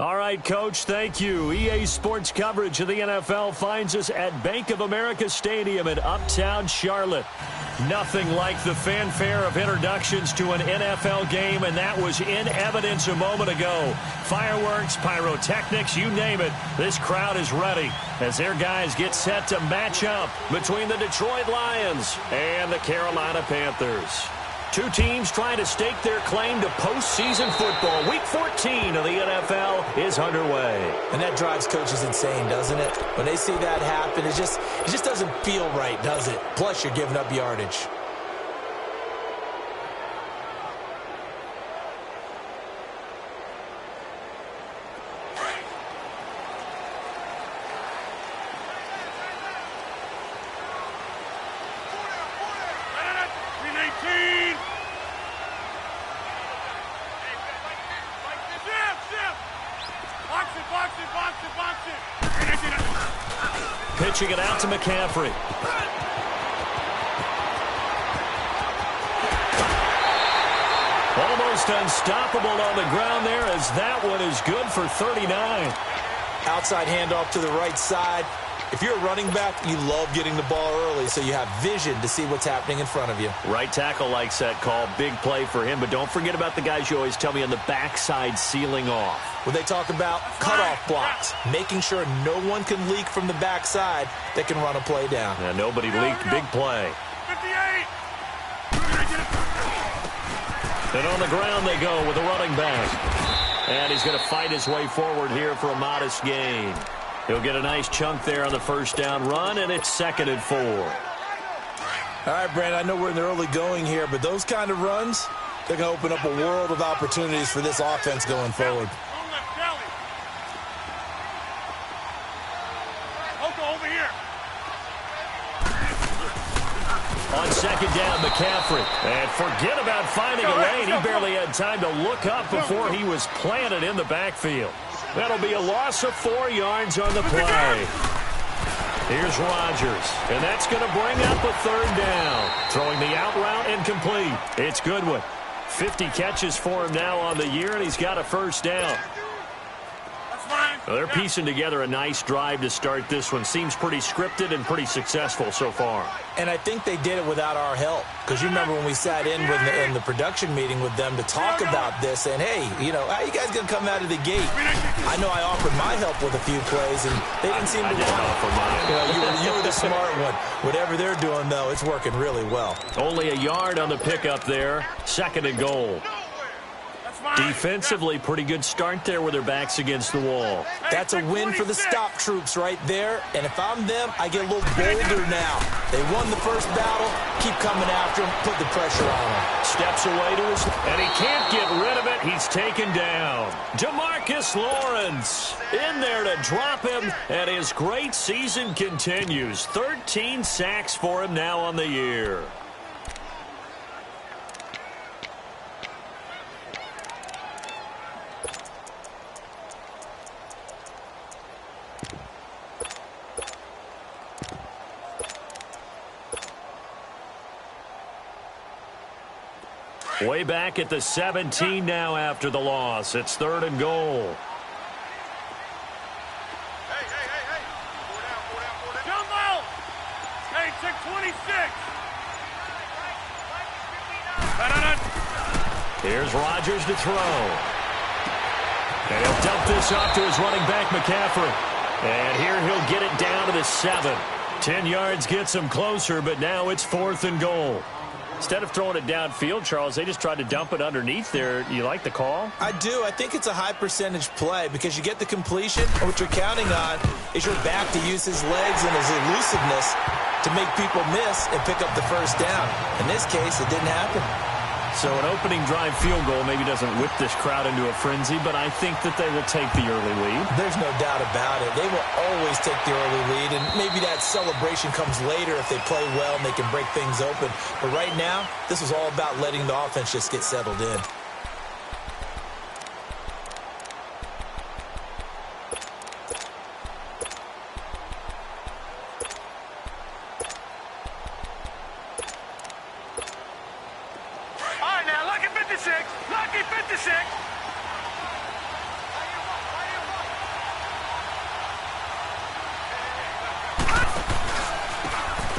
All right, Coach, thank you. EA Sports coverage of the NFL finds us at Bank of America Stadium in Uptown Charlotte. Nothing like the fanfare of introductions to an NFL game, and that was in evidence a moment ago. Fireworks, pyrotechnics, you name it. This crowd is ready as their guys get set to match up between the Detroit Lions and the Carolina Panthers. Two teams trying to stake their claim to postseason football. Week 14 of the NFL is underway. And that drives coaches insane, doesn't it? When they see that happen, it just doesn't feel right, does it? Plus, you're giving up yardage. Pitching it out to McCaffrey. Almost unstoppable on the ground there as that one is good for 39. Outside handoff to the right side. If you're a running back, you love getting the ball early so you have vision to see what's happening in front of you. Right tackle likes that call. Big play for him, but don't forget about the guys you always tell me on the backside sealing off. When they talk about cutoff blocks, making sure no one can leak from the backside that can run a play down. Yeah, nobody leaked. Big play. 58. And on the ground they go with a running back. And he's going to fight his way forward here for a modest gain. He'll get a nice chunk there on the first down run, and it's 2nd and 4. All right, Brandon, I know we're in the early going here, but those kind of runs, they're going to open up a world of opportunities for this offense going forward. Over here. On 2nd down, McCaffrey. And forget about finding a lane. He barely had time to look up before he was planted in the backfield. That'll be a loss of 4 yards on the play. Here's Rodgers, and that's going to bring up a 3rd down. Throwing the out route incomplete. It's Goodwin. 50 catches for him now on the year, and he's got a 1st down. Well, they're piecing together a nice drive to start this one. Seems pretty scripted and pretty successful so far. And I think they did it without our help. Because you remember when we sat in the production meeting with them to talk about this, and hey, you know, how you guys going to come out of the gate? I know I offered my help with a few plays, and they didn't seem to want it. You were the smart one. Whatever they're doing, though, it's working really well. Only a yard on the pickup there. 2nd and goal. Defensively, pretty good start there with their backs against the wall. That's a win for the stop troops right there. And if I'm them, I get a little bolder now. They won the first battle. Keep coming after him. Put the pressure on him. Steps away to his... And he can't get rid of it. He's taken down. DeMarcus Lawrence in there to drop him. And his great season continues. 13 sacks for him now on the year. Way back at the 17 now after the loss. It's 3rd and goal. Hey. Jumbo! Hey, check 26. Here's Rodgers to throw. And he'll dump this off to his running back, McCaffrey. And here he'll get it down to the 7. 10 yards gets him closer, but now it's 4th and goal. Instead of throwing it downfield, Charles, they just tried to dump it underneath there. You like the call? I do. I think it's a high percentage play because you get the completion, and what you're counting on is your back to use his legs and his elusiveness to make people miss and pick up the first down. In this case, it didn't happen. So an opening drive field goal maybe doesn't whip this crowd into a frenzy, but I think that they will take the early lead. There's no doubt about it. They will always take the early lead, and maybe that celebration comes later if they play well and they can break things open. But right now, this was all about letting the offense just get settled in. Lucky 56.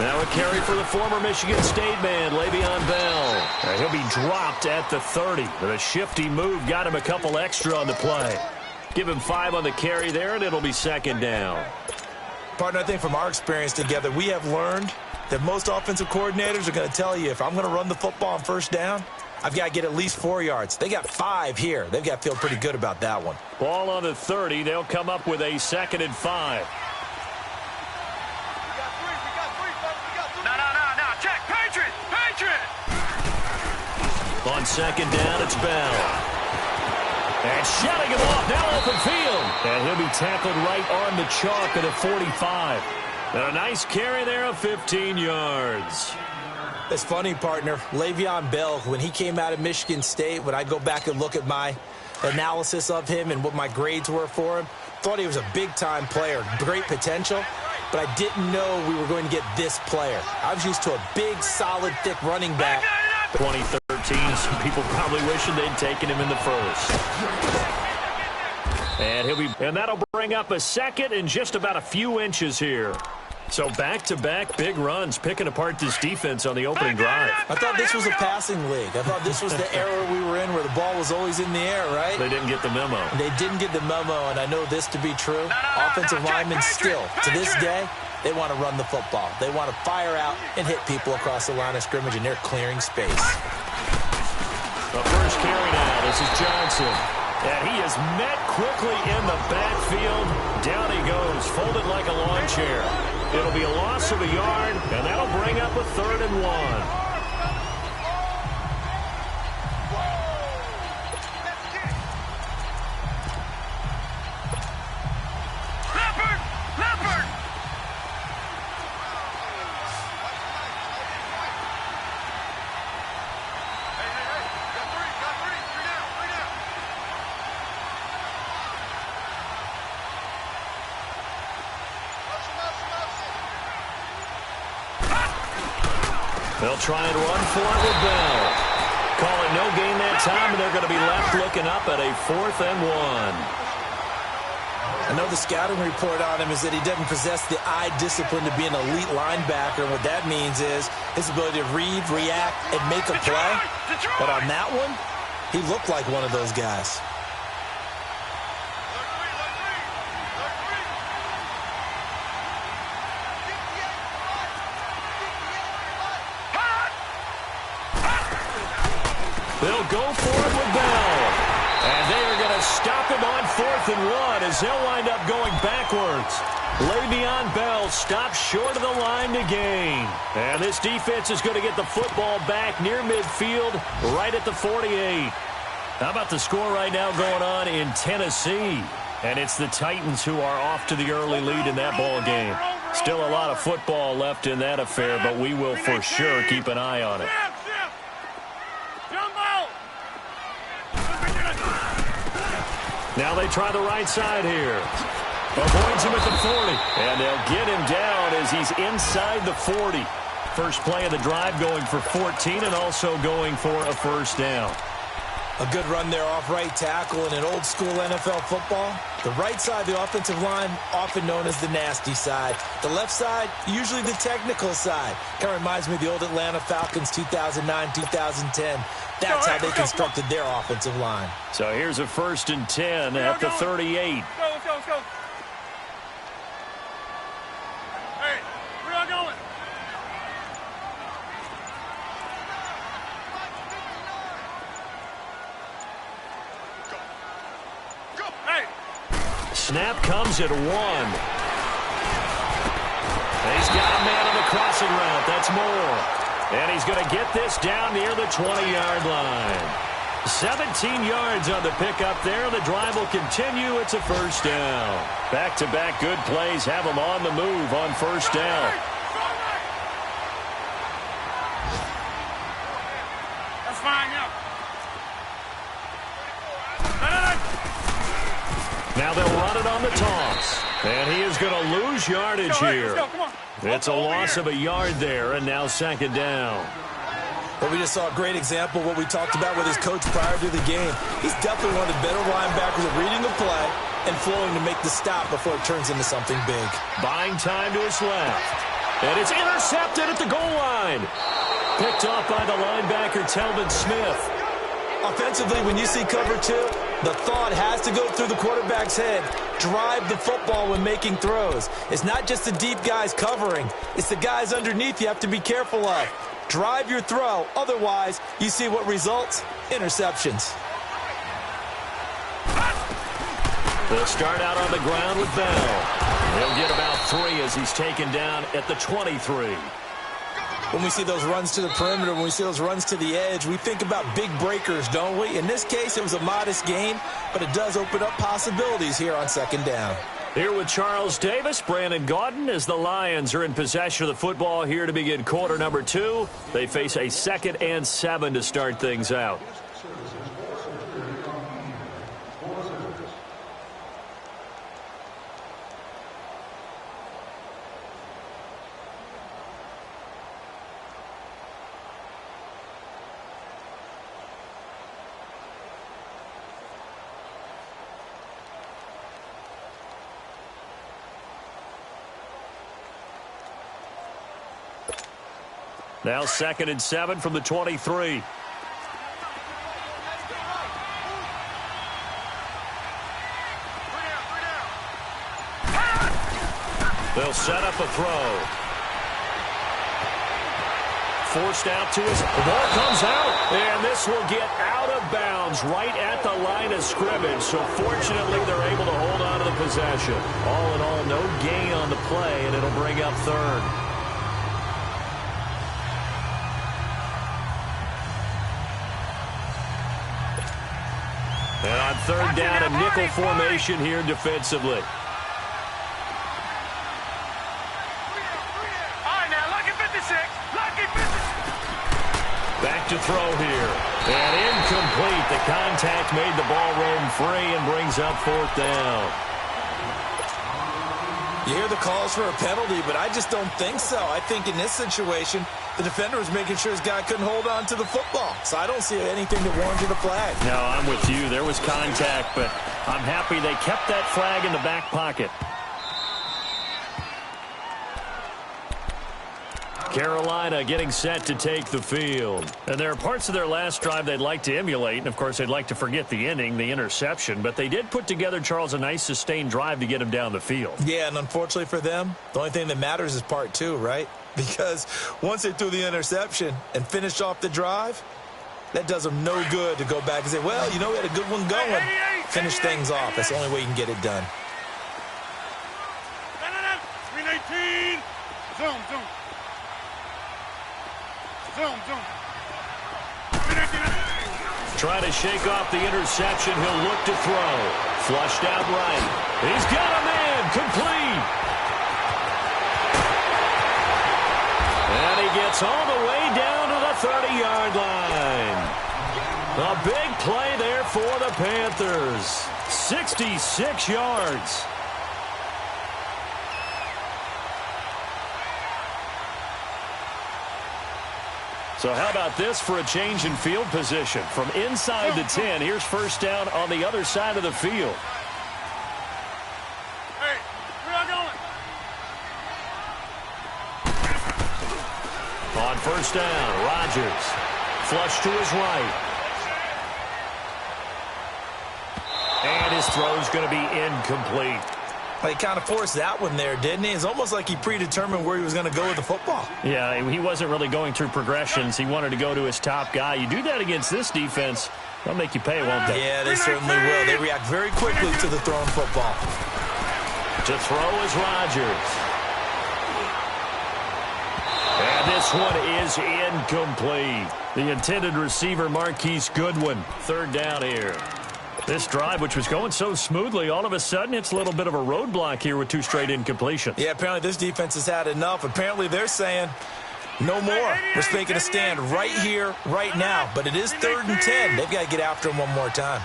Now a carry for the former Michigan State man, Le'Veon Bell. He'll be dropped at the 30. But a shifty move got him a couple extra on the play. Give him 5 on the carry there, and it'll be second down. Partner, I think from our experience together, we have learned that most offensive coordinators are going to tell you, if I'm going to run the football on first down, I've got to get at least 4 yards. They got 5 here. They've got to feel pretty good about that one. Ball on the 30. They'll come up with a 2nd and 5. On 2nd down, it's Bell. And shutting him off, now open field. And he'll be tackled right on the chalk at a 45. And a nice carry there of 15 yards. It's funny, partner. Le'Veon Bell, when he came out of Michigan State, when I go back and look at my analysis of him and what my grades were for him, thought he was a big-time player, great potential, but I didn't know we were going to get this player. I was used to a big, solid, thick running back. 2013, some people probably wishing they'd taken him in the first. And that'll bring up a 2nd and just about a few inches here. So back-to-back big runs, picking apart this defense on the opening drive. I thought this was a passing league. I thought this was the era we were in where the ball was always in the air, right? They didn't get the memo. They didn't get the memo, and I know this to be true. Offensive linemen still, to this day, they want to run the football. They want to fire out and hit people across the line of scrimmage, and they're clearing space. The first carry now. This is Johnson. And he is met quickly in the backfield. Down he goes, folded like a lawn chair. It'll be a loss of a yard, and that'll bring up a 3rd and 1. They'll try and run for it with Bell. Calling no gain that time, and they're going to be left looking up at a 4th and 1. I know the scouting report on him is that he doesn't possess the eye discipline to be an elite linebacker. And what that means is his ability to read, react, and make a play. But on that one, he looked like one of those guys. They'll go for it with Bell. And they are going to stop him on 4th and 1 as they'll wind up going backwards. Le'Veon Bell stops short of the line to gain. And this defense is going to get the football back near midfield, right at the 48. How about the score right now going on in Tennessee? And it's the Titans who are off to the early lead in that ball game. Still a lot of football left in that affair, but we will for sure keep an eye on it. Now they try the right side here. Avoids him at the 40. And they'll get him down as he's inside the 40. First play of the drive going for 14 and also going for a 1st down. A good run there off right tackle in an old-school NFL football. The right side of the offensive line, often known as the nasty side. The left side, usually the technical side. Kind of reminds me of the old Atlanta Falcons 2009, 2010. That's how they constructed their offensive line. So here's a 1st and 10 at the 38. Let's go. Hey, where y'all going? Go. Hey. Snap comes at 1. And he's got a man on the crossing route. That's Moore. And he's going to get this down near the 20-yard line. 17 yards on the pickup there. The drive will continue. It's a 1st down. Back-to-back good plays have them on the move on 1st down. That's fine, yeah. Now they'll run it on the toss. And he is going to lose yardage here. It's a loss of a yard there, and now 2nd down. But we just saw a great example of what we talked about with his coach prior to the game. He's definitely one of the better linebackers at reading the play and flowing to make the stop before it turns into something big. Buying time to his left. And it's intercepted at the goal line. Picked off by the linebacker, Telvin Smith. Offensively, when you see cover two, the thought has to go through the quarterback's head. Drive the football when making throws. It's not just the deep guys covering. It's the guys underneath you have to be careful of. Drive your throw. Otherwise, you see what results? Interceptions. They'll start out on the ground with Bell. He'll get about 3 as he's taken down at the 23. When we see those runs to the perimeter, when we see those runs to the edge, we think about big breakers, don't we? In this case, it was a modest gain, but it does open up possibilities here on second down. Here with Charles Davis, Brandon Gaudin, as the Lions are in possession of the football here to begin quarter number 2. They face a 2nd and 7 to start things out. Now 2nd and 7 from the 23. They'll set up a throw. Forced out to his. The ball comes out, and this will get out of bounds right at the line of scrimmage. So fortunately, they're able to hold on to the possession. All in all, no gain on the play, and it'll bring up 3rd. And on 3rd down, a nickel formation here defensively. All right, now, lucky 56. Lucky 56. Back to throw here. And incomplete. The contact made the ball roam free and brings up 4th down. You hear the calls for a penalty, but I just don't think so. I think in this situation, the defender was making sure his guy couldn't hold on to the football. So I don't see anything that warranted a flag. No, I'm with you. There was contact, but I'm happy they kept that flag in the back pocket. Carolina getting set to take the field. And there are parts of their last drive they'd like to emulate. And, of course, they'd like to forget the ending, the interception. But they did put together, Charles, a nice sustained drive to get him down the field. Yeah, and unfortunately for them, the only thing that matters is part 2, right? Because once they threw the interception and finished off the drive, that does them no good to go back and say, well, you know, we had a good one going. Finish things off. That's the only way you can get it done. 319. Zoom, zoom. Zoom, zoom. Trying to shake off the interception. He'll look to throw. Flushed out right. He's got a man. Complete. And he gets all the way down to the 30-yard line. A big play there for the Panthers. 66 yards. So how about this for a change in field position? From inside the 10, here's 1st down on the other side of the field. Hey, where y'all going? On 1st down, Rodgers. Flush to his right. And his throw's going to be incomplete. He kind of forced that one there, didn't he? It's almost like he predetermined where he was going to go with the football. Yeah, he wasn't really going through progressions. He wanted to go to his top guy. You do that against this defense, they'll make you pay, won't they? Yeah, they certainly will. They react very quickly to the thrown football. To throw is Rodgers. And this one is incomplete. The intended receiver, Marquise Goodwin. 3rd down here. This drive, which was going so smoothly, all of a sudden it's a little bit of a roadblock here with 2 straight incompletions. Yeah, apparently this defense has had enough. Apparently they're saying no more. We're making a stand right here, right now. But it is 3rd and 10. They've got to get after him one more time.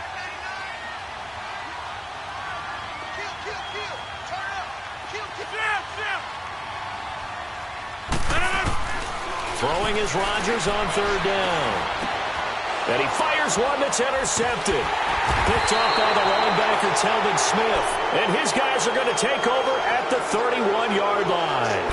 Throwing is Rodgers on 3rd down. And he fires one that's intercepted. Picked off by the linebacker, Telvin Smith. And his guys are going to take over at the 31-yard line.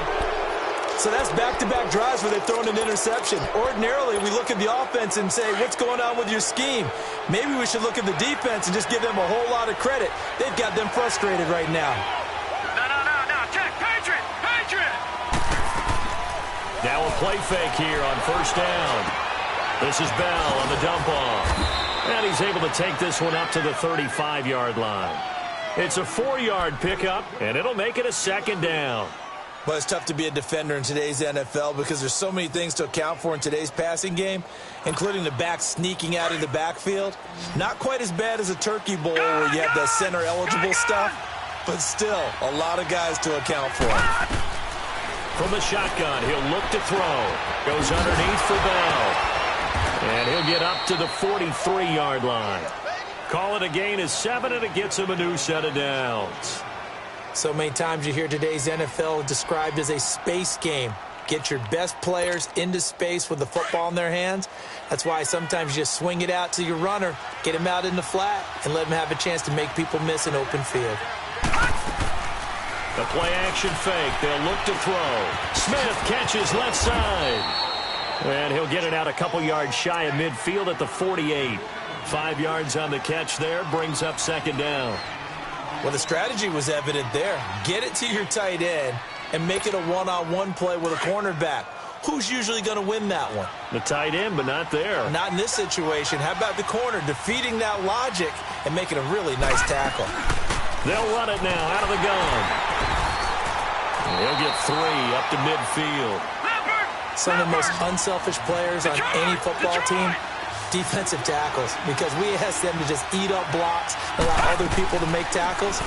So that's back-to-back drives where they've thrown an interception. Ordinarily, we look at the offense and say, what's going on with your scheme? Maybe we should look at the defense and just give them a whole lot of credit. They've got them frustrated right now. No. Check. Patriot. Now a play fake here on first down. This is Bell on the dump off. And he's able to take this one up to the 35-yard line. It's a 4-yard pickup, and it'll make it a second down. But it's tough to be a defender in today's NFL because there's so many things to account for in today's passing game, including the back sneaking out of the backfield. Not quite as bad as a turkey bowl where you have the center-eligible stuff, but still a lot of guys to account for. From the shotgun, he'll look to throw. Goes underneath for Bell. And he'll get up to the 43-yard line. Call it a gain of 7, and it gets him a new set of downs. So many times you hear today's NFL described as a space game. Get your best players into space with the football in their hands. That's why sometimes you just swing it out to your runner, get him out in the flat, and let him have a chance to make people miss an open field. The play-action fake. They'll look to throw. Smith catches left side. And he'll get it out a couple yards shy of midfield at the 48. 5 yards on the catch there. Brings up second down. Well, the strategy was evident there. Get it to your tight end and make it a one-on-one play with a cornerback. Who's usually going to win that one? The tight end, but not there. Not in this situation. How about the corner defeating that logic and making a really nice tackle? They'll run it now out of the gun. He'll get 3 up to midfield. Some of the most unselfish players on any football team, defensive tackles, because we ask them to just eat up blocks and allow other people to make tackles.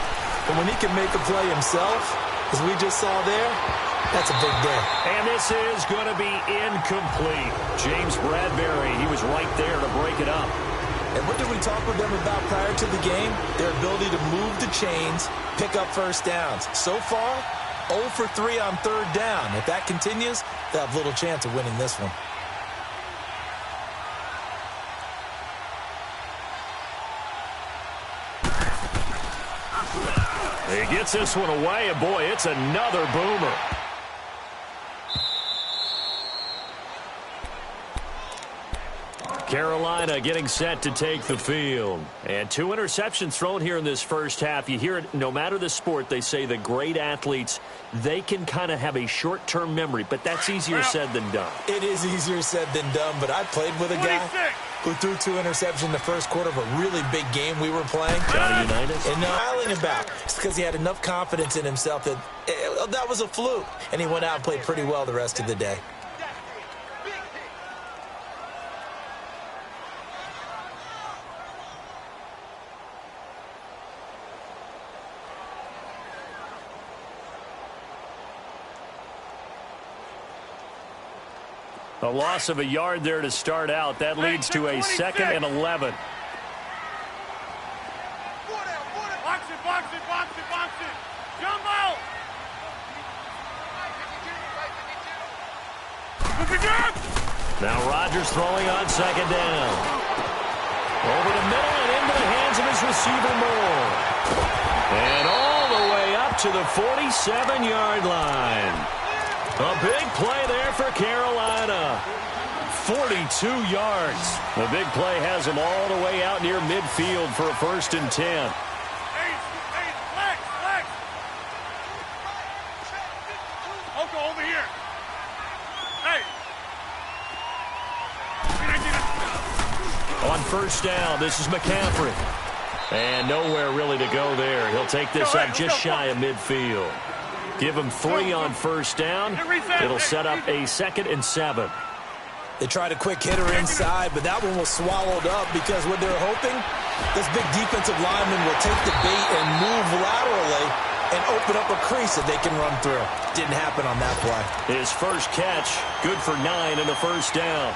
But when he can make a play himself, as we just saw there, that's a big day. And this is going to be incomplete. James Bradbury, he was right there to break it up. And what did we talk with them about prior to the game? Their ability to move the chains, pick up first downs. So far, 0 for 3 on third down. If that continues, they'll have little chance of winning this one. He gets this one away, and boy, it's another boomer. Carolina getting set to take the field. And 2 interceptions thrown here in this first half. You hear it, no matter the sport, they say the great athletes, they can kind of have a short-term memory, but that's easier said than done. It is easier said than done, but I played with a guy who threw 2 interceptions in the first quarter of a really big game we were playing. Johnny Unitas? And smiling about it's because he had enough confidence in himself that that was a fluke, and he went out and played pretty well the rest of the day. A loss of a yard there to start out. That leads to a 2nd and 11. Box it. Jumbo! Now Rodgers throwing on second down. Over the middle and into the hands of his receiver Moore. And all the way up to the 47-yard line. A big play there for Carolina. 42 yards. The big play has him all the way out near midfield for a 1st and 10. Flex. Oko, over here. Hey. On first down, this is McCaffrey. And nowhere really to go there. He'll take this up just shy of midfield. Give him 3 on first down. It'll set up a 2nd and 7. They tried a quick hitter inside, but that one was swallowed up because what they're hoping, this big defensive lineman will take the bait and move laterally and open up a crease that they can run through. Didn't happen on that play. His first catch, good for 9 and a first down.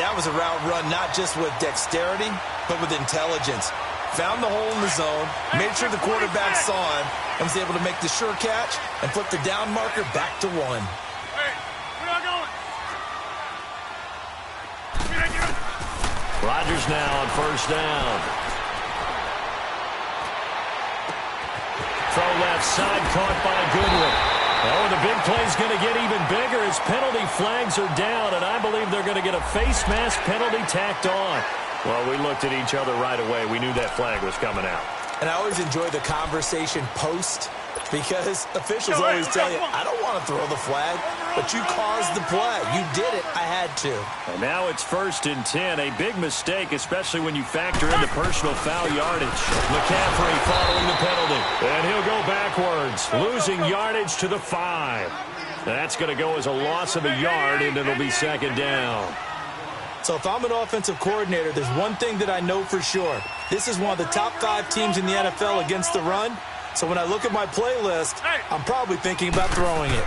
That was a route run not just with dexterity, but with intelligence. Found the hole in the zone, made sure the quarterback saw him, and was able to make the sure catch and flip the down marker back to 1. Hey, where y'all going? Rodgers now on first down. Throw left side, caught by Goodwin. Oh, the big play's going to get even bigger as penalty flags are down, and I believe they're going to get a face mask penalty tacked on. Well, we looked at each other right away. We knew that flag was coming out. And I always enjoy the conversation post because officials always tell you, I don't want to throw the flag, but you caused the play. You did it. I had to. And now it's 1st and 10. A big mistake, especially when you factor in the personal foul yardage. McCaffrey following the penalty. And he'll go backwards, losing yardage to the 5. That's going to go as a loss of a yard, and it'll be 2nd down. So if I'm an offensive coordinator, there's one thing that I know for sure. This is one of the top 5 teams in the NFL against the run. So when I look at my playlist, I'm probably thinking about throwing it.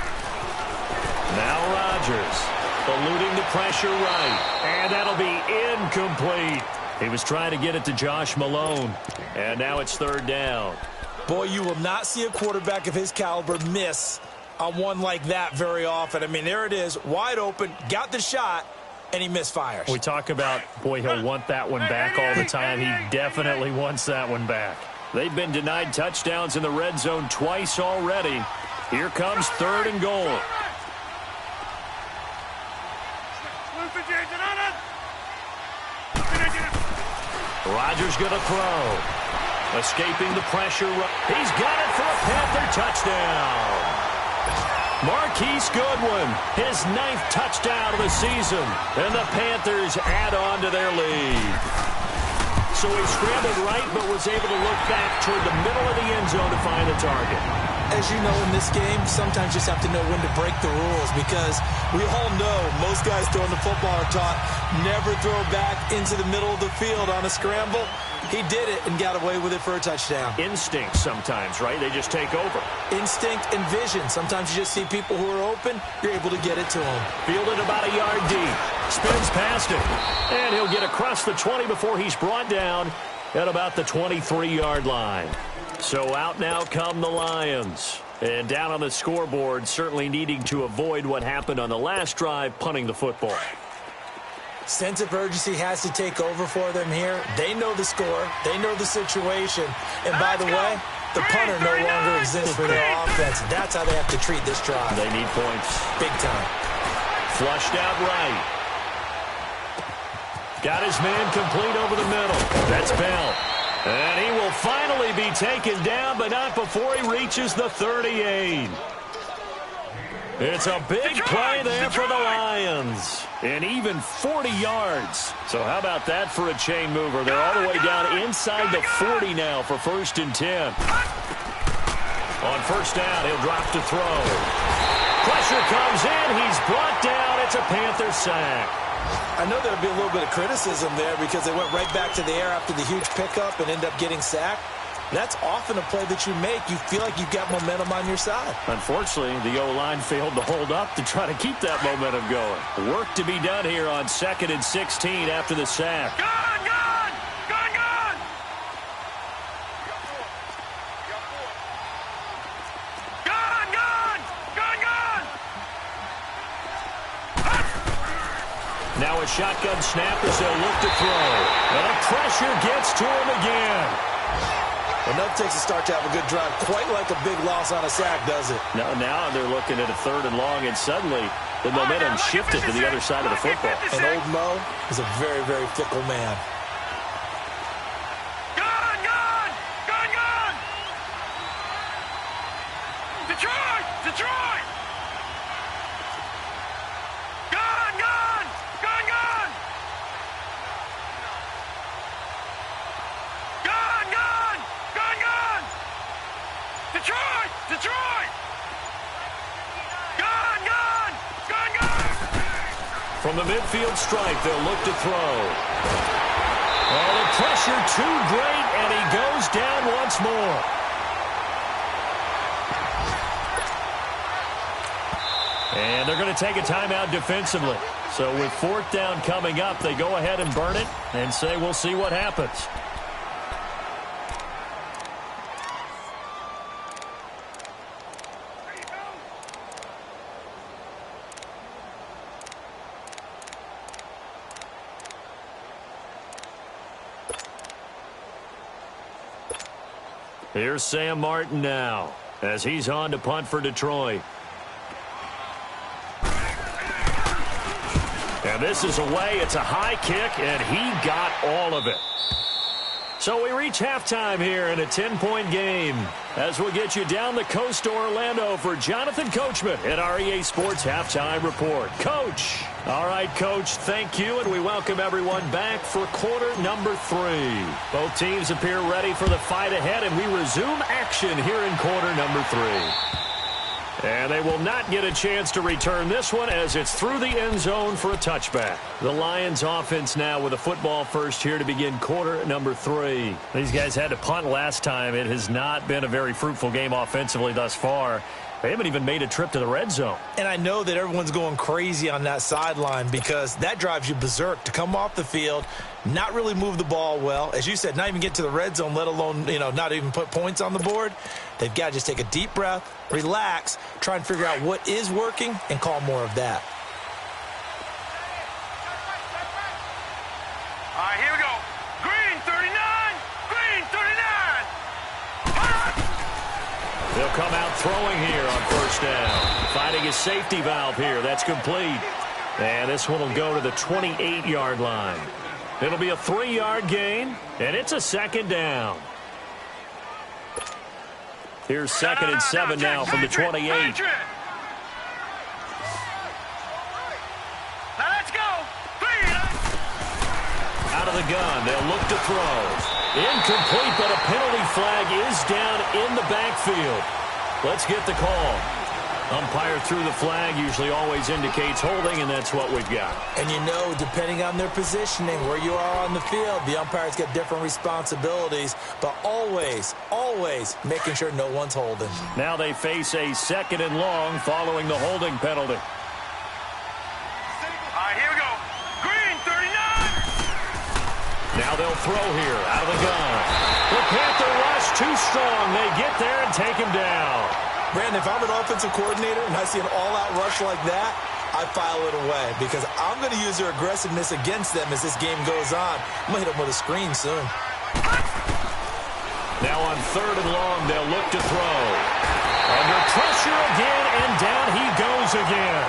Now Rodgers, eluding the pressure right. And that'll be incomplete. He was trying to get it to Josh Malone. And now it's 3rd down. Boy, you will not see a quarterback of his caliber miss on one like that very often. I mean, there it is, wide open, got the shot, and he misfires. We talk about, boy, he'll want that one back all the time. He definitely wants that one back. They've been denied touchdowns in the red zone twice already. Here comes 3rd and goal. Rodgers going to throw. Escaping the pressure. He's got it for a Panther touchdown. Marquise Goodwin, his 9th touchdown of the season. And the Panthers add on to their lead. So he scrambled right, but was able to look back toward the middle of the end zone to find the target. As you know, in this game, sometimes you just have to know when to break the rules because we all know most guys throwing the football are taught never throw back into the middle of the field on a scramble. He did it and got away with it for a touchdown. Instinct sometimes, right? They just take over. Instinct and vision. Sometimes you just see people who are open, you're able to get it to them. Fielded about a yard deep. Spins past it. And he'll get across the 20 before he's brought down at about the 23-yard line. So out now come the Lions. And down on the scoreboard, certainly needing to avoid what happened on the last drive, punting the football. Sense of urgency has to take over for them here. They know the score. They know the situation. And by the way, the punter no longer exists for their offense. That's how they have to treat this drive. They need points. Big time. Flushed out right. Got his man complete over the middle. That's Bell. And he will finally be taken down, but not before he reaches the 38. It's a big play there for the Lions. And even 40 yards. So how about that for a chain mover? They're all the way down inside the 40 now for 1st and 10. On 1st down, he'll drop to throw. Pressure comes in. He's brought down. It's a Panther sack. I know there'll be a little bit of criticism there because they went right back to the air after the huge pickup and end up getting sacked. That's often a play that you make. You feel like you've got momentum on your side. Unfortunately, the O-line failed to hold up to try to keep that momentum going. Work to be done here on 2nd and 16 after the sack. Gone! Gone! Gone! Gone! Gone! Gone! Gone! Gone! Now a shotgun snap as they'll look to throw. And the pressure gets to him again. Enough takes a start to have a good drive. Quite like a big loss on a sack, does it? Now they're looking at a 3rd and long, and suddenly the momentum shifted to the other side of the football. And old Mo is a very, very fickle man. Gone! Gone! Gone! Gone! Detroit! Detroit! Gone! Gone! Gone! Gone! Gone! Gone! Gone! Gone! Detroit! Detroit! Gone! Gone! Gone! Gone! From the midfield stripe, they'll look to throw. Oh, the pressure too great, and he goes down once more. And they're going to take a timeout defensively. So with 4th down coming up, they go ahead and burn it and say we'll see what happens. Here's Sam Martin now as he's on to punt for Detroit. And this is away. It's a high kick, and he got all of it. So we reach halftime here in a 10-point game as we'll get you down the coast to Orlando for Jonathan Coachman at our EA Sports Halftime Report. Coach. All right, Coach, thank you, and we welcome everyone back for quarter number 3. Both teams appear ready for the fight ahead, and we resume action here in quarter number 3. And they will not get a chance to return this one as it's through the end zone for a touchback. The Lions offense now with a football first here to begin quarter number 3. These guys had to punt last time. It has not been a very fruitful game offensively thus far. They haven't even made a trip to the red zone. And I know that everyone's going crazy on that sideline because that drives you berserk to come off the field, not really move the ball well. As you said, not even get to the red zone, let alone, not even put points on the board. They've got to just take a deep breath, relax, try and figure out what is working, and call more of that. All right, here we go. Green 39. Green 39. They'll come out throwing here on first down. Finding a safety valve here. That's complete. And this one will go to the 28-yard line. It'll be a 3-yard gain, and it's a second down. Here's second and 7 now from the 28. Now let's go. Out of the gun, they'll look to throw. Incomplete, but a penalty flag is down in the backfield. Let's get the call. Umpire threw the flag, usually always indicates holding, and that's what we've got. And depending on their positioning, where you are on the field, the umpires get different responsibilities, but always, always making sure no one's holding. Now they face a second and long following the holding penalty. All right, here we go. Green 39. Now they'll throw here out of the gun. The Panther rush too strong. They get there and take him down. Brandon, if I'm an offensive coordinator and I see an all-out rush like that, I file it away because I'm going to use their aggressiveness against them as this game goes on. I'm going to hit them with a screen soon. Now on third and long, they'll look to throw. Under pressure again, and down he goes again.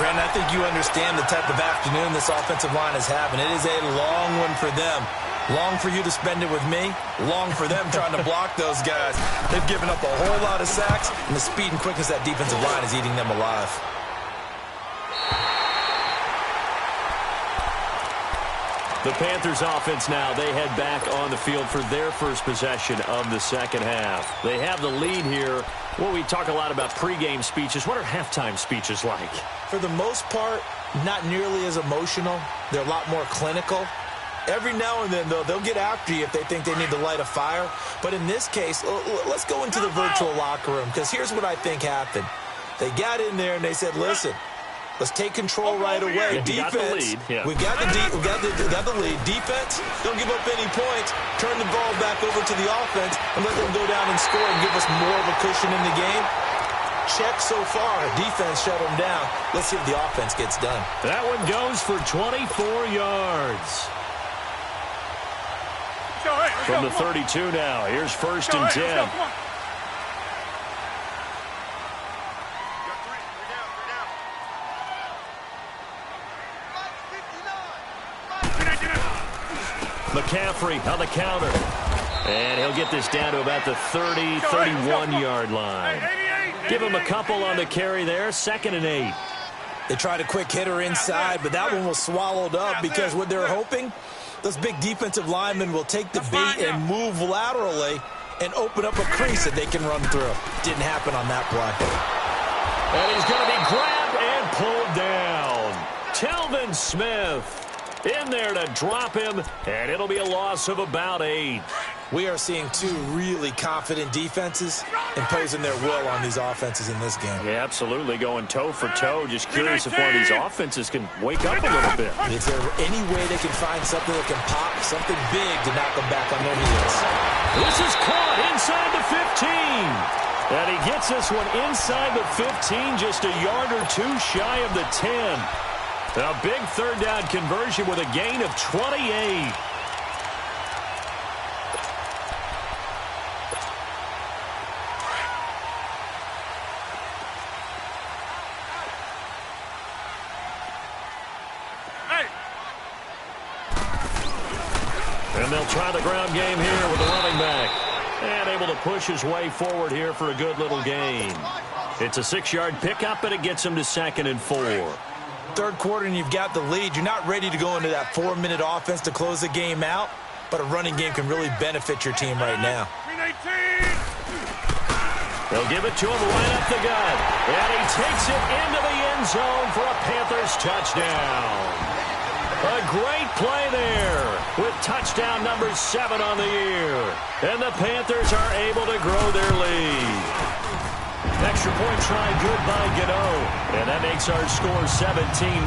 Brandon, I think you understand the type of afternoon this offensive line is having. It is a long one for them. Long for you to spend it with me. Long for them trying to block those guys. They've given up a whole lot of sacks, and the speed and quickness of that defensive line is eating them alive. The Panthers offense now, they head back on the field for their first possession of the second half. They have the lead here. Well, we talk a lot about pregame speeches. What are halftime speeches like? For the most part, not nearly as emotional. They're a lot more clinical. Every now and then, though, they'll get after you if they think they need to light a fire. But in this case, let's go into the virtual locker room, because here's what I think happened. They got in there and they said, listen, let's take control right away. Defense, we got the lead. Defense, don't give up any points. Turn the ball back over to the offense and let them go down and score and give us more of a cushion in the game. Check so far. Defense shut them down. Let's see if the offense gets done. That one goes for 24 yards. From the 32 now. Here's first and 10. McCaffrey on the counter. And he'll get this down to about the 30, 31-yard line. Give him a couple on the carry there. Second and 8. They tried a quick hitter inside, but that one was swallowed up because what they're hoping, those big defensive linemen will take the bait and move laterally and open up a crease that they can run through. Didn't happen on that play. And he's going to be grabbed and pulled down. Telvin Smith in there to drop him, and it'll be a loss of about 8. We are seeing two really confident defenses imposing their will on these offenses in this game. Yeah, absolutely, going toe for toe. Just curious if one of these offenses can wake up a little bit. Is there any way they can find something that can pop, something big to knock them back on their heels? This is caught inside the 15. And he gets this one inside the 15, just a yard or two shy of the 10. A big third down conversion with a gain of 28. And they'll try the ground game here with the running back. And able to push his way forward here for a good little gain. It's a 6-yard pickup, and it gets him to 2nd and 4. Third quarter, and you've got the lead. You're not ready to go into that 4-minute offense to close the game out, but a running game can really benefit your team right now. They'll give it to him right up the gut. And he takes it into the end zone for a Panthers touchdown. A great play there with touchdown number 7 on the year. And the Panthers are able to grow their lead. Extra point try good by Gano. And that makes our score 17-0.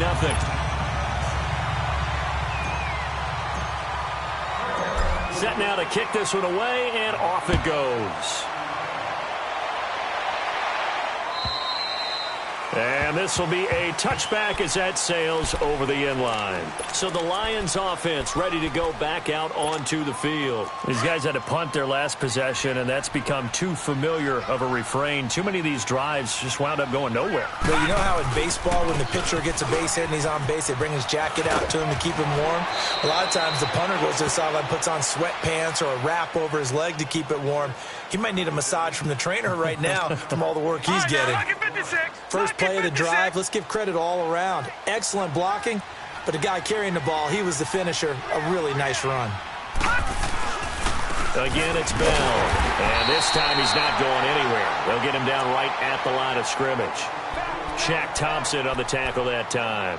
Set now to kick this one away, and off it goes. And this will be a touchback as that sails over the end line. So the Lions offense ready to go back out onto the field. These guys had to punt their last possession, and that's become too familiar of a refrain. Too many of these drives just wound up going nowhere. But you know how in baseball, when the pitcher gets a base hit and he's on base, they bring his jacket out to him to keep him warm? A lot of times the punter goes to the sideline, puts on sweatpants or a wrap over his leg to keep it warm. He might need a massage from the trainer right now from all the work he's getting. First play of the drive, let's give credit all around. Excellent blocking, but the guy carrying the ball, he was the finisher. A really nice run. Again, it's Bell. And this time he's not going anywhere. They'll get him down right at the line of scrimmage. Shaq Thompson on the tackle that time.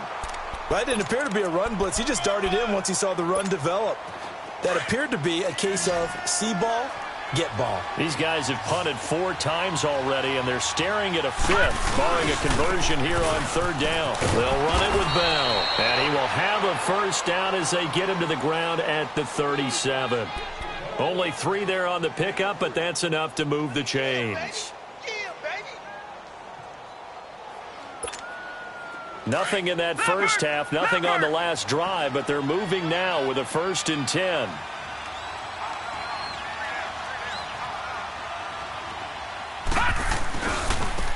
That didn't appear to be a run blitz. He just darted in once he saw the run develop. That appeared to be a case of see ball, get ball. These guys have punted 4 times already, and they're staring at a 5th, barring a conversion here on 3rd down. They'll run it with Bell, and he will have a first down as they get him to the ground at the 37. Only 3 there on the pickup, but that's enough to move the chains. Nothing in that first half, nothing on the last drive, but they're moving now with a 1st and 10.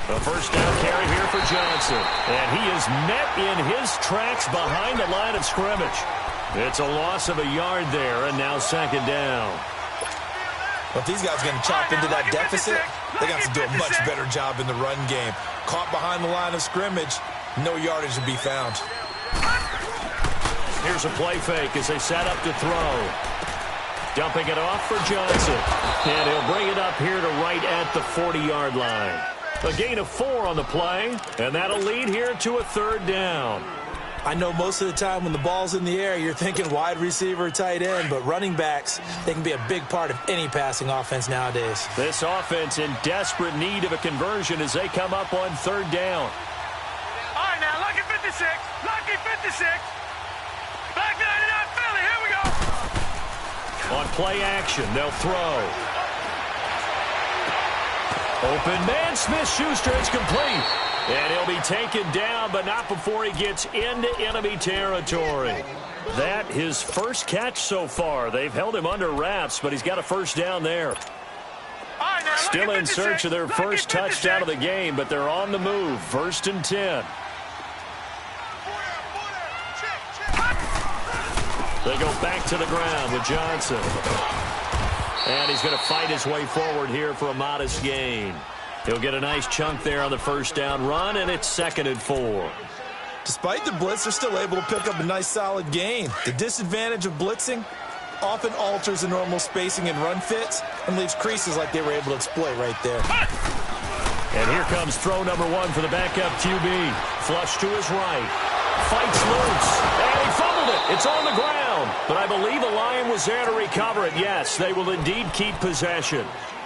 A first down carry here for Johnson. And he is met in his tracks behind the line of scrimmage. It's a loss of a yard there, and now 2nd down. Well, if these guys are going to chop into that deficit, they got to do a much better job in the run game. Caught behind the line of scrimmage, no yardage to be found. Here's a play fake as they set up to throw. Dumping it off for Johnson. And he'll bring it up here to right at the 40-yard line. A gain of 4 on the play, and that'll lead here to a 3rd down. I know most of the time when the ball's in the air, you're thinking wide receiver, tight end, but running backs, they can be a big part of any passing offense nowadays. This offense in desperate need of a conversion as they come up on 3rd down. All right, now, lucky 56. Lucky 56. Back 99 Philly. Here we go. On play action, they'll throw. Open man, Smith-Schuster, it's complete. And he'll be taken down, but not before he gets into enemy territory. That his first catch so far. They've held him under wraps, but he's got a first down there. Right, now, still in search of their first touchdown of the game, but they're on the move. 1st and 10. They go back to the ground with Johnson. And he's going to fight his way forward here for a modest gain. He'll get a nice chunk there on the first down run, and it's 2nd and 4. Despite the blitz, they're still able to pick up a nice solid gain. The disadvantage of blitzing often alters the normal spacing and run fits and leaves creases like they were able to exploit right there. And here comes throw number 1 for the backup QB. Flush to his right. Fights loose. And he fumbled it. It's on the ground. But I believe a Lion was there to recover it. Yes, they will indeed keep possession.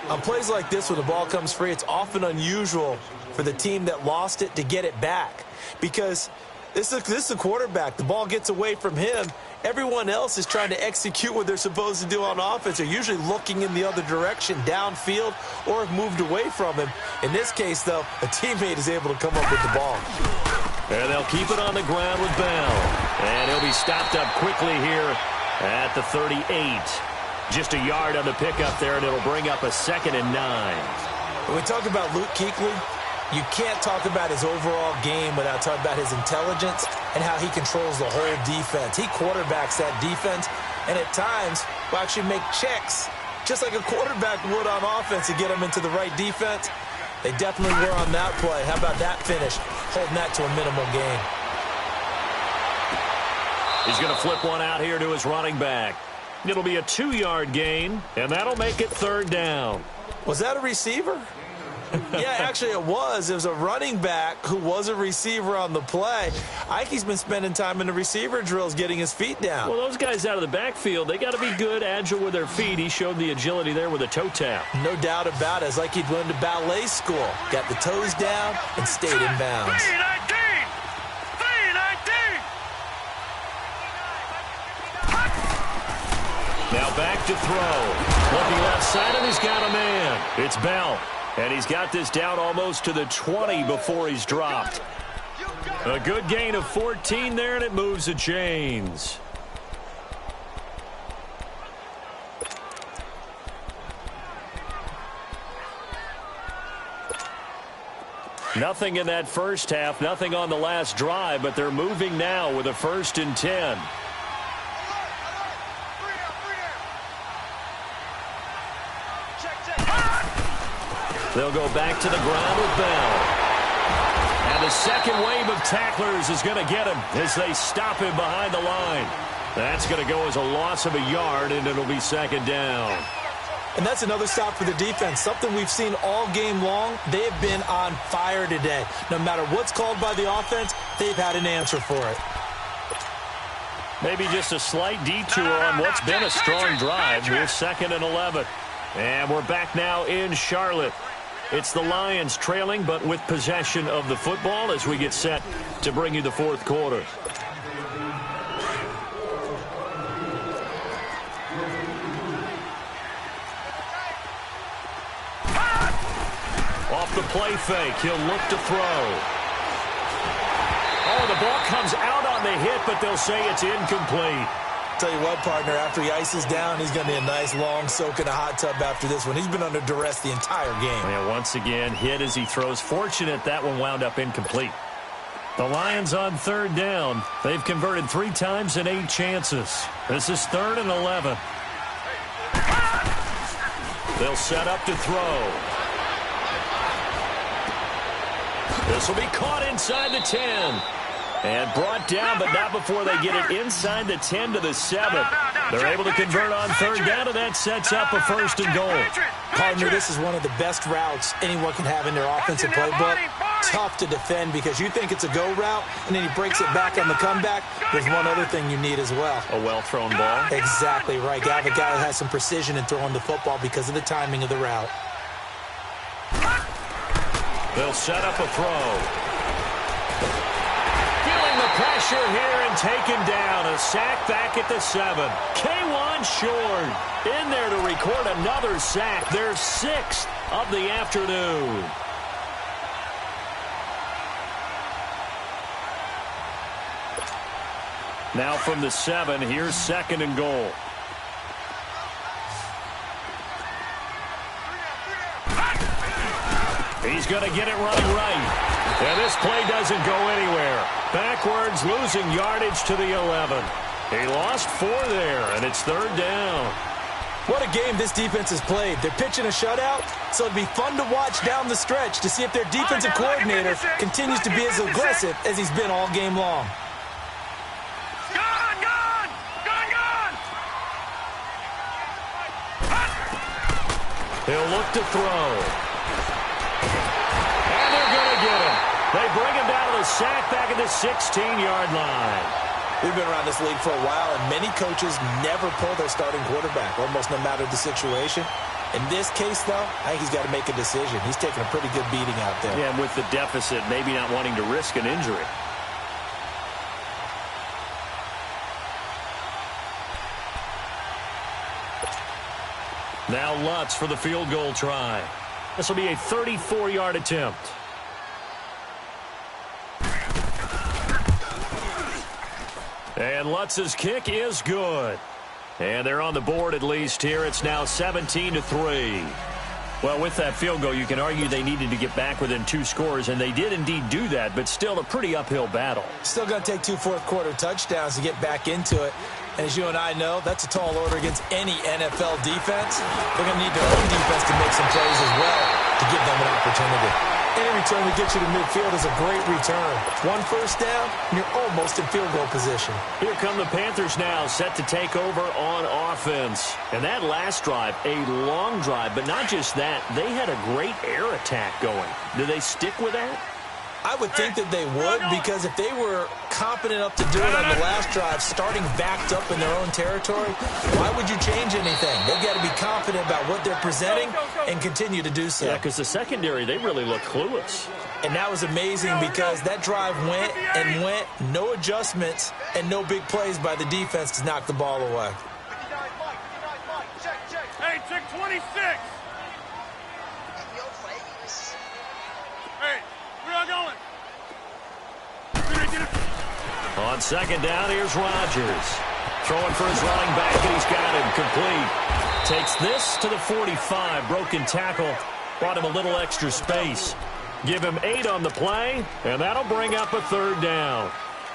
On plays like this where the ball comes free, it's often unusual for the team that lost it to get it back. Because this is a quarterback. The ball gets away from him. Everyone else is trying to execute what they're supposed to do on offense. They're usually looking in the other direction, downfield, or have moved away from him. In this case, though, a teammate is able to come up with the ball. And they'll keep it on the ground with Bell. And he'll be stopped up quickly here at the 38. Just a yard on the pickup there, and it'll bring up a 2nd and 9. When we talk about Luke Kuechly, you can't talk about his overall game without talking about his intelligence and how he controls the whole defense. He quarterbacks that defense, and at times will actually make checks, just like a quarterback would on offense to get them into the right defense. They definitely were on that play. How about that finish? Holding that to a minimal gain. He's going to flip one out here to his running back. It'll be a 2-yard gain, and that'll make it 3rd down. Was that a receiver? Yeah, actually it was. It was a running back who was a receiver on the play. Ike's been spending time in the receiver drills getting his feet down. Well, those guys out of the backfield, they got to be good, agile with their feet. He showed the agility there with a toe tap. No doubt about it. It's like he'd went to ballet school. Got the toes down and stayed in bounds. 319! Now back to throw. Looking left side, and he's got a man. It's Bell. And he's got this down almost to the 20 before he's dropped. A good gain of 14 there, and it moves the chains. Nothing in that first half, nothing on the last drive, but they're moving now with a 1st and 10. They'll go back to the ground with Bell. And the second wave of tacklers is going to get him as they stop him behind the line. That's going to go as a loss of a yard, and it'll be 2nd down. And that's another stop for the defense, something we've seen all game long. They have been on fire today. No matter what's called by the offense, they've had an answer for it. Maybe just a slight detour on what's been a strong drive. Here's 2nd and 11. And we're back now in Charlotte. It's the Lions trailing, but with possession of the football as we get set to bring you the 4th quarter. Off the play fake, he'll look to throw. Oh, the ball comes out on the hit, but they'll say it's incomplete. Tell you what, partner, after he ices down, he's going to need a nice long soak in a hot tub after this one. He's been under duress the entire game. Yeah, once again, hit as he throws. Fortunate that one wound up incomplete. The Lions on 3rd down. They've converted 3 times in 8 chances. This is 3rd and 11. They'll set up to throw. This will be caught inside the 10. And brought down, but not before they get it inside the 10 to the 7. They're able to convert on 3rd down, and that sets up a 1st and goal. Partner, this is one of the best routes anyone can have in their offensive playbook. Tough to defend because you think it's a go route, and then he breaks it back on the comeback. There's one other thing you need as well. A well-thrown ball. Exactly right. Got a guy that has some precision in throwing the football because of the timing of the route. They'll set up a throw. Pressure here and taken down. A sack back at the 7. K1 short. In there to record another sack. Their 6th of the afternoon. Now from the 7, here's 2nd and goal. He's going to get it running right. And this play doesn't go anywhere. Backwards, losing yardage to the 11. He lost 4 there, and it's 3rd down. What a game this defense has played. They're pitching a shutout, so it'd be fun to watch down the stretch to see if their defensive coordinator continues to be as aggressive as he's been all game long. He'll look to throw. And they're going to get him. They bring him down to the sack back at the 16-yard line. We've been around this league for a while, and many coaches never pull their starting quarterback, almost no matter the situation. In this case, though, I think he's got to make a decision. He's taking a pretty good beating out there. Yeah, and with the deficit, maybe not wanting to risk an injury. Now Lutz for the field goal try. This will be a 34-yard attempt. And Lutz's kick is good. And they're on the board at least here. It's now 17-3. Well, with that field goal, you can argue they needed to get back within 2 scores, and they did indeed do that, but still a pretty uphill battle. Still going to take 2 fourth-quarter touchdowns to get back into it. And as you and I know, that's a tall order against any NFL defense. They're going to need their own defense to make some plays as well to give them an opportunity. Any return that gets you to midfield is a great return. 1 first down, and you're almost in field goal position. Here come the Panthers now, set to take over on offense. And that last drive, a long drive, but not just that, they had a great air attack going. Do they stick with that? I would think that they would, because if they were competent enough to do it on the last drive, starting backed up in their own territory, why would you change anything? They've got to be confident about what they're presenting and continue to do so. Yeah, because the secondary, they really look clueless. And that was amazing because that drive went and went, no adjustments, and no big plays by the defense to knock the ball away. Hey, check 26. Hey, where y'all going? On second down, here's Rodgers. Throwing for his running back, and he's got him complete. Takes this to the 45. Broken tackle. Brought him a little extra space. Give him 8 on the play, and that'll bring up a 3rd down.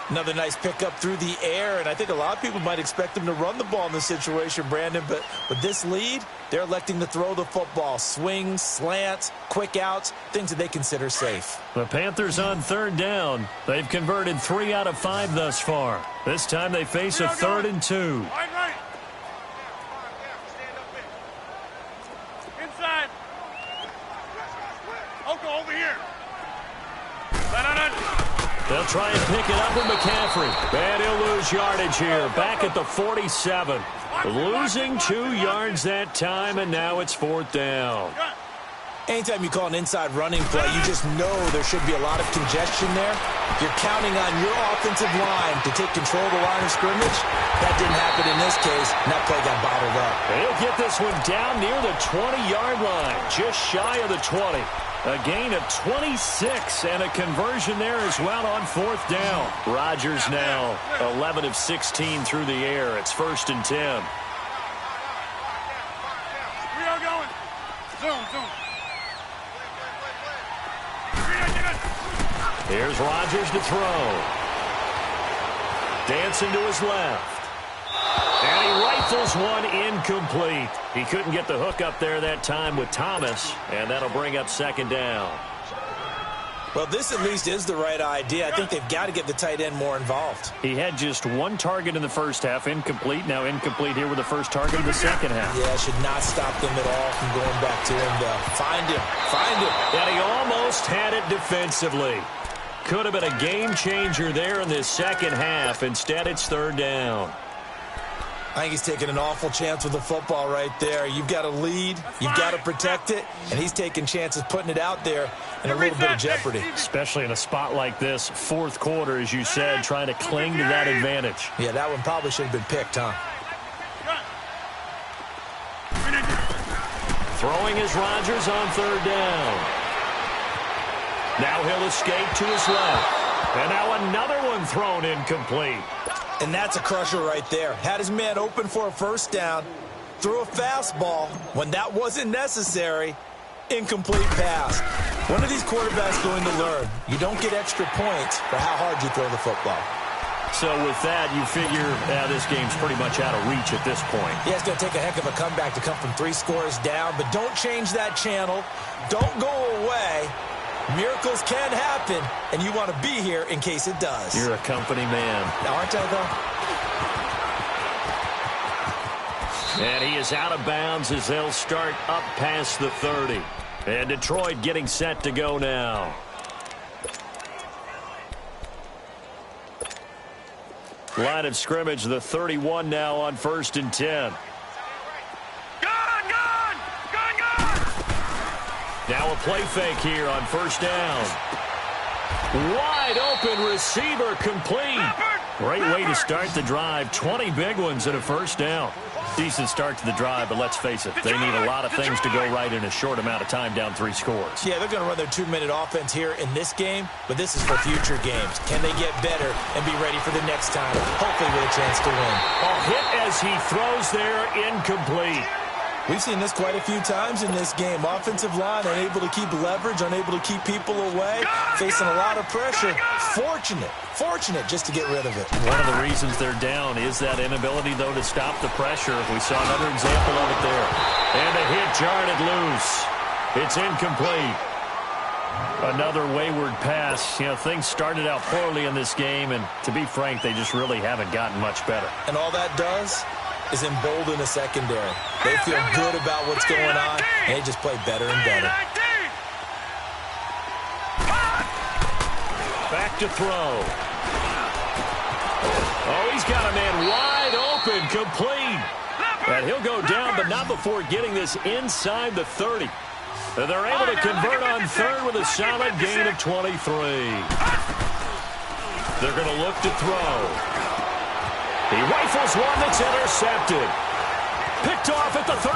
Another nice pickup through the air, and I think a lot of people might expect them to run the ball in this situation, Brandon, but with this lead, they're electing to throw the football. Swings, slants, quick outs, things that they consider safe. The Panthers on 3rd down. They've converted 3 out of 5 thus far. This time they face a 3rd and 2. Right. Inside. Oko, over here. They'll try and pick it up with McCaffrey. And he'll lose yardage here. Back at the 47. Losing 2 yards that time, and now it's 4th down. Anytime you call an inside running play, you just know there should be a lot of congestion there. You're counting on your offensive line to take control of the line of scrimmage. That didn't happen in this case, and that play got bottled up. He'll get this one down near the 20-yard line, just shy of the 20. A gain of 26 and a conversion there as well on 4th down. Rodgers now 11 of 16 through the air. It's 1st and 10. Where y'all going? Zoom. Here's Rodgers to throw. Dancing to his left. And he rifles one incomplete. He couldn't get the hook up there that time with Thomas, and that'll bring up 2nd down. Well, this at least is the right idea. I think they've got to get the tight end more involved. He had just 1 target in the first half, incomplete. Now incomplete here with the first target in the second half. Yeah, should not stop them at all from going back to him to find him. And he almost had it defensively. Could have been a game changer there in this second half. Instead, it's 3rd down. I think he's taking an awful chance with the football right there. You've got to lead, you've got to protect it, and he's taking chances putting it out there in a little bit of jeopardy. Especially in a spot like this, 4th quarter, as you said, trying to cling to that advantage. Yeah, that one probably should have been picked, huh? Throwing is Rodgers on 3rd down. Now he'll escape to his left. And now another one thrown incomplete. And that's a crusher right there. Had his man open for a 1st down, threw a fastball when that wasn't necessary, incomplete pass. When are these quarterbacks going to learn? You don't get extra points for how hard you throw the football. So with that, you figure this game's pretty much out of reach at this point. Yeah, it's going to take a heck of a comeback to come from 3 scores down, but don't change that channel. Don't go away. Miracles can happen, and you want to be here in case it does. You're a company man. Aren't I, though? And he is out of bounds as they'll start up past the 30. And Detroit getting set to go now. Line of scrimmage, the 31 now on 1st and 10. Now a play fake here on 1st down. Wide open receiver complete. Great way to start the drive. 20 big ones and a 1st down. Decent start to the drive, but let's face it, they need a lot of things to go right in a short amount of time, down 3 scores. Yeah, they're going to run their 2-minute offense here in this game, but this is for future games. Can they get better and be ready for the next time, hopefully with a chance to win? A hit as he throws there, incomplete. We've seen this quite a few times in this game. Offensive line unable to keep leverage, unable to keep people away, facing a lot of pressure. Fortunate just to get rid of it. One of the reasons they're down is that inability, though, to stop the pressure. We saw another example of it there. And a hit jarred it loose. It's incomplete. Another wayward pass. You know, things started out poorly in this game, and to be frank, they just really haven't gotten much better. And all that does is embolden the secondary. They feel good about what's going on, and they just play better and better. Back to throw. Oh, he's got a man wide open, complete. And he'll go down, but not before getting this inside the 30. They're able to convert on third with a solid gain of 23. They're going to look to throw. He rifles one that's intercepted. Picked off at the 13.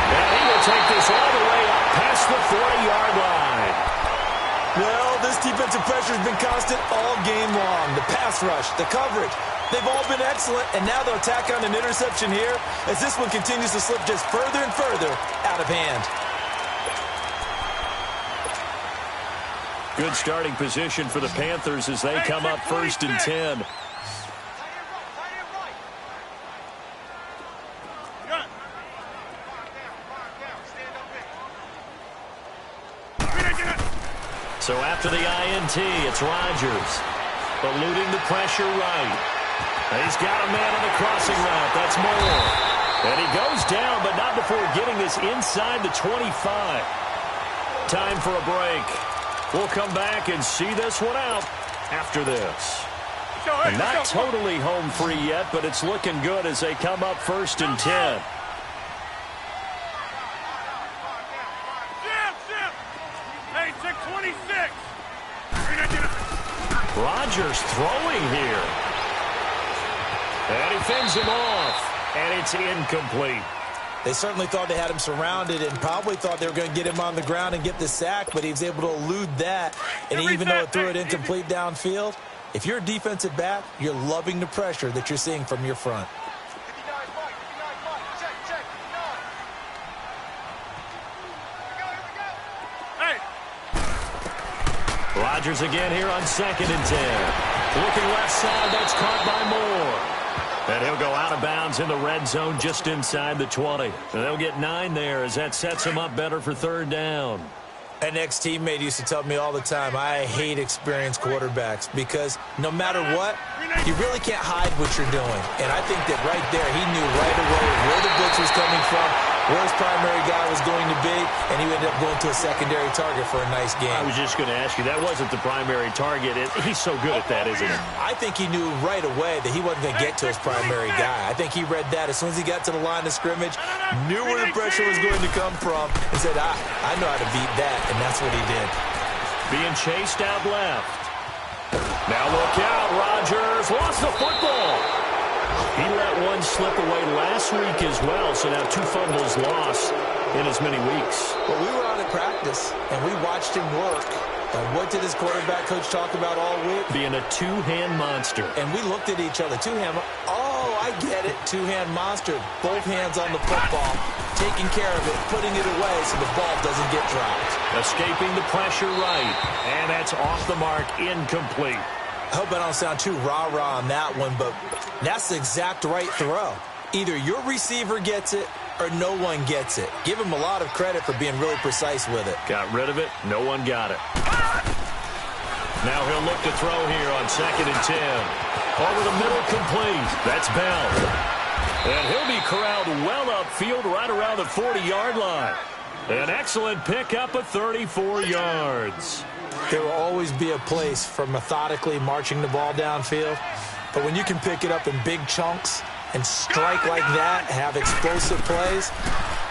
And he will take this all the way up past the 40-yard line. Well, this defensive pressure has been constant all game long. The pass rush, the coverage, they've all been excellent, and now they'll tack on an interception here as this one continues to slip just further and further out of hand. Good starting position for the Panthers as they come up 1st and 10. So after the INT, it's Rodgers. Eluding the pressure right. He's got a man on the crossing route. That's Moore. And he goes down, but not before getting this inside the 25. Time for a break. We'll come back and see this one out after this. Not totally home free yet, but it's looking good as they come up 1st and 10. Rodgers throwing here. And he fends him off. And it's incomplete. They certainly thought they had him surrounded and probably thought they were going to get him on the ground and get the sack, but he was able to elude that. And even though it threw it incomplete downfield, if you're a defensive back, you're loving the pressure that you're seeing from your front. Rodgers again here on 2nd and 10. Looking left side, that's caught by Moore. And he'll go out of bounds in the red zone just inside the 20. And they'll get 9 there as that sets him up better for 3rd down. An ex-teammate used to tell me all the time, I hate experienced quarterbacks because no matter what, you really can't hide what you're doing. And I think that right there, he knew right away where the blitz was coming from, where his primary guy was going to be, and he ended up going to a secondary target for a nice game. I was just going to ask you, that wasn't the primary target. He's so good at that, isn't he? I think he knew right away that he wasn't going to get to his primary guy. I think he read that as soon as he got to the line of scrimmage, knew where the pressure was going to come from, and said, I know how to beat that, and that's what he did. Being chased out left. Now look out, Rodgers lost the football. He let one slip away last week as well, so now 2 fumbles lost in as many weeks. Well, we were out at practice, and we watched him work. And what did his quarterback coach talk about all week? Being a 2-hand monster. And we looked at each other. 2-hand. Oh, I get it. 2-hand monster. Both hands on the football, taking care of it, putting it away so the ball doesn't get dropped. Escaping the pressure right. And that's off the mark, incomplete. I hope I don't sound too rah-rah on that one, but that's the exact right throw. Either your receiver gets it or no one gets it. Give him a lot of credit for being really precise with it. Got rid of it. No one got it. Now he'll look to throw here on 2nd and 10. Over the middle, complete. That's Bell. And he'll be corralled well upfield right around the 40-yard line. An excellent pickup of 34 yards. There will always be a place for methodically marching the ball downfield. But when you can pick it up in big chunks and strike like that, have explosive plays,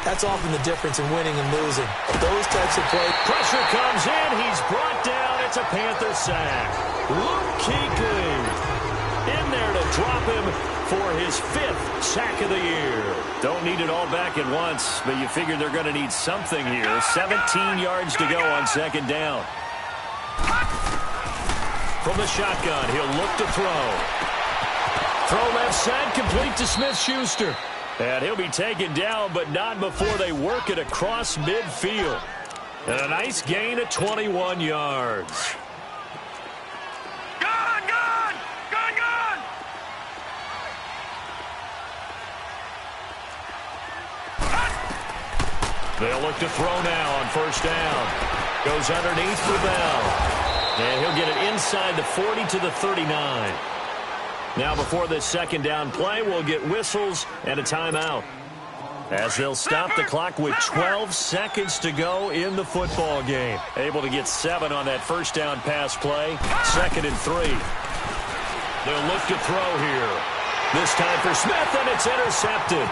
that's often the difference in winning and losing. Those types of plays. Pressure comes in. He's brought down. It's a Panther sack. Luke Kuechly in there to drop him for his 5th sack of the year. Don't need it all back at once, but you figure they're going to need something here. 17 yards to go on 2nd down. From the shotgun, he'll look to throw. Throw left side, complete to Smith-Schuster. And he'll be taken down, but not before they work it across midfield. And a nice gain of 21 yards. They'll look to throw now on first down. Goes underneath for Bell. And he'll get it inside the 40 to the 39. Now before this second down play, we'll get whistles and a timeout, as they'll stop the clock with 12 seconds to go in the football game. Able to get 7 on that first down pass play. 2nd and 3. They'll look to throw here. This time for Smith, and it's intercepted.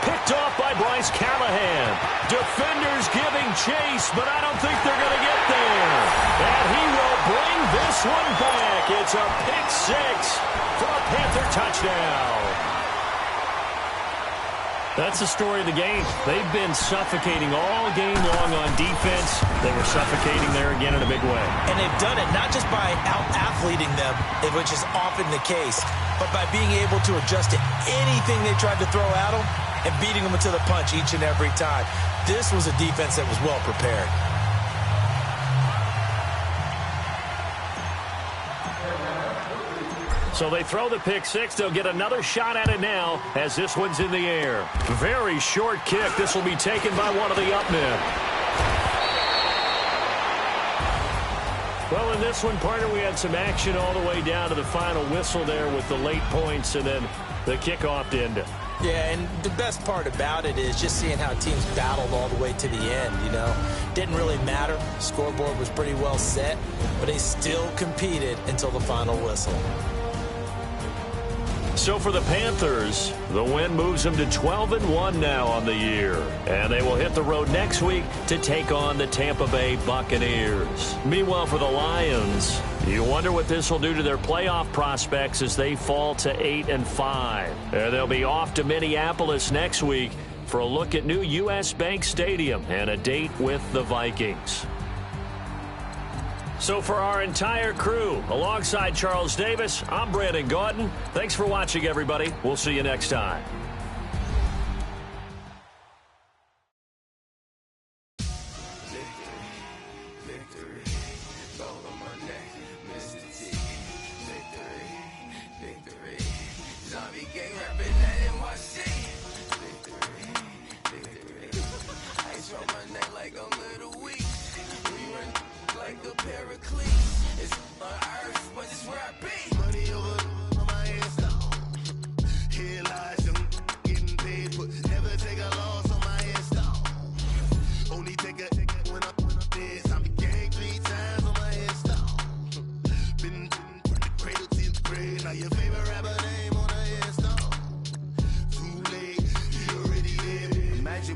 Picked off by Bryce Callahan. Defenders giving chase, but I don't think they're going to get there. And he will bring this one back. It's a pick 6 for a Panther touchdown. That's the story of the game. They've been suffocating all game long on defense. They were suffocating there again in a big way. And they've done it not just by out-athleting them, which is often the case, but by being able to adjust to anything they tried to throw at them and beating them to the punch each and every time. This was a defense that was well prepared. So they throw the pick 6. They'll get another shot at it now as this one's in the air. Very short kick. This will be taken by one of the up men. Well, in this one, partner, we had some action all the way down to the final whistle there with the late points and then the kickoff to end it. Yeah, and the best part about it is just seeing how teams battled all the way to the end, you know. Didn't really matter. Scoreboard was pretty well set, but they still competed until the final whistle. So for the Panthers, the win moves them to 12-1 now on the year. And they will hit the road next week to take on the Tampa Bay Buccaneers. Meanwhile, for the Lions, you wonder what this will do to their playoff prospects as they fall to 8-5. And they'll be off to Minneapolis next week for a look at new U.S. Bank Stadium and a date with the Vikings. So for our entire crew, alongside Charles Davis, I'm Brandon Gaudin. Thanks for watching, everybody. We'll see you next time.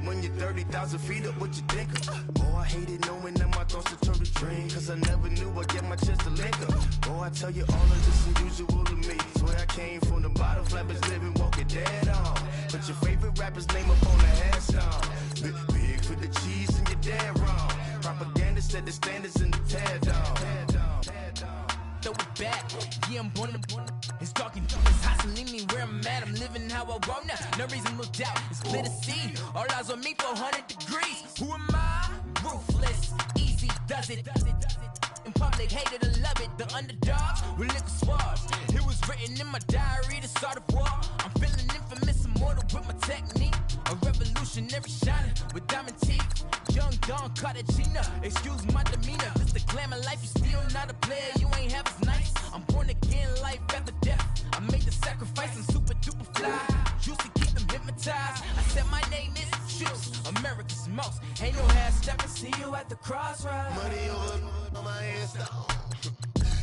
When you're 30,000 feet up, what you think of? Oh, I hated knowing that my thoughts would turn to dream, cause I never knew I'd get my chance to link up. Oh, I tell you all of this unusual to me. Swear I came from the bottom, flappers living, walking dead on. Put your favorite rapper's name up on the headstone. Big for the cheese and you're dead wrong. Propaganda set the standards in the tear down. Throw it back, yeah, I'm born to. It's dark and it's hot, so leave me where I'm at. I'm living how I want now. No reason to doubt, it's clear to see. All eyes on me, 400 degrees. Who am I? Ruthless, easy does it. In public, hate it or love it. The underdogs with liquor swabs. It was written in my diary to start a war. I'm feeling infamous, immortal with my technique. A revolutionary shining with diamond teeth. Young Don Cartagena, excuse my demeanor. This the glamour life, you still not a player, you ain't half as nice. I'm born again, life after death. I made the sacrifice, I'm super duper fly. Used to keep them hypnotized. I said my name is Juice, America's most. Ain't no half step, I see you at the crossroads. Money over on my headstone.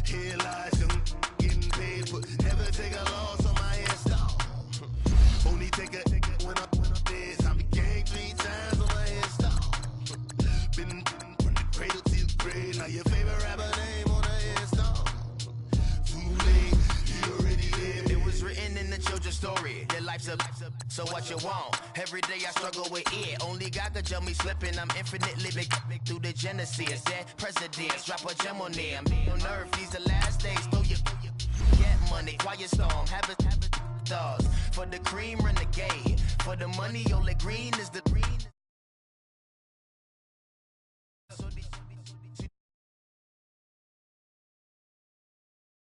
Here lies young, getting paid, but never take a loss on my headstone. Only take a when I'm dead. I be gang 3 times on my headstone. Been from the cradle to the grave. Now your favorite rapper name on the headstone. Too late, you already lived. It was written in the children's story. Your life's up, so what you want? Every day I struggle with it. Only God could jump me slipping. I'm infinitely big through the genesis. Dead presidents, drop a gem on them. On earth, these the last days. Throw your get money, quiet storm. Have a stars. For the cream, renegade. For the money, only green is the green.